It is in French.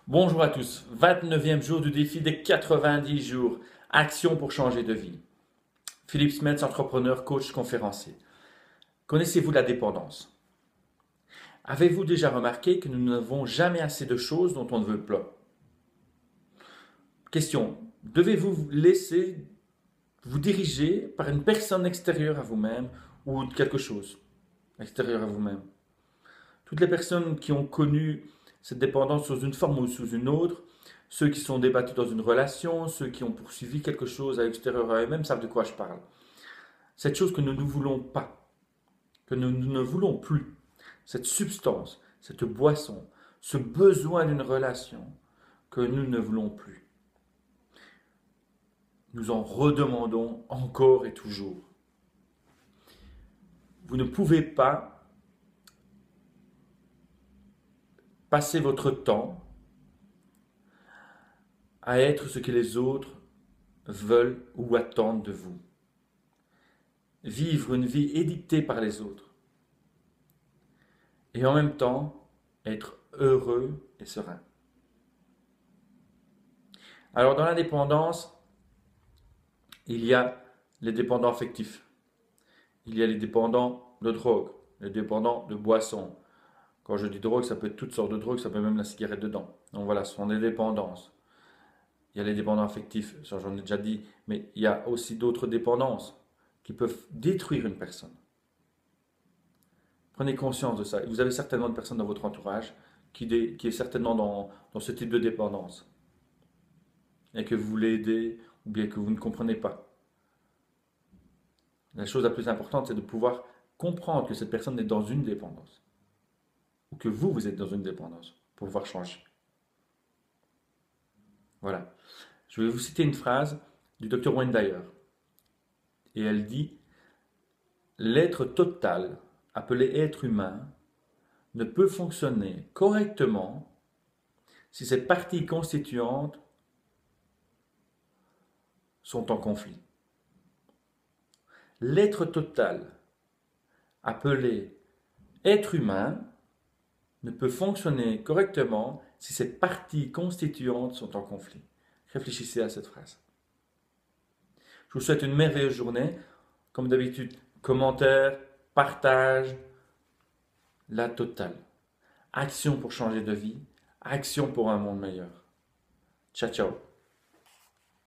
Bonjour à tous, 29e jour du défi des 90 jours. Action pour changer de vie. Philippe Smets, entrepreneur, coach, conférencier. Connaissez-vous la dépendance? Avez-vous déjà remarqué que nous n'avons jamais assez de choses dont on ne veut pas? Question, devez-vous vous laisser vous diriger par une personne extérieure à vous-même ou quelque chose extérieur à vous-même? Toutes les personnes qui ont connu cette dépendance sous une forme ou sous une autre, ceux qui sont débattus dans une relation, ceux qui ont poursuivi quelque chose à l'extérieur à eux-mêmes savent de quoi je parle. Cette chose que nous ne voulons pas, que nous ne voulons plus, cette substance, cette boisson, ce besoin d'une relation que nous ne voulons plus. Nous en redemandons encore et toujours. Vous ne pouvez pas passer votre temps à être ce que les autres veulent ou attendent de vous. Vivre une vie édictée par les autres. Et en même temps, être heureux et serein. Alors dans l'indépendance, il y a les dépendants affectifs. Il y a les dépendants de drogue, les dépendants de boissons. Quand je dis drogue, ça peut être toutes sortes de drogues, ça peut même la cigarette dedans. Donc voilà, ce sont des dépendances. Il y a les dépendants affectifs, ça j'en ai déjà dit, mais il y a aussi d'autres dépendances qui peuvent détruire une personne. Prenez conscience de ça. Vous avez certainement une personne dans votre entourage qui est certainement dans ce type de dépendance et que vous voulez aider ou bien que vous ne comprenez pas. La chose la plus importante, c'est de pouvoir comprendre que cette personne est dans une dépendance ou que vous êtes dans une dépendance pour pouvoir changer. Voilà. Je vais vous citer une phrase du docteur Wayne Dyer et elle dit: l'être total, appelé être humain, ne peut fonctionner correctement si ses parties constituantes sont en conflit. L'être total, appelé être humain, ne peut fonctionner correctement si ses parties constituantes sont en conflit. Réfléchissez à cette phrase. Je vous souhaite une merveilleuse journée. Comme d'habitude, commentaires, partage, la totale. Action pour changer de vie, action pour un monde meilleur. Ciao, ciao.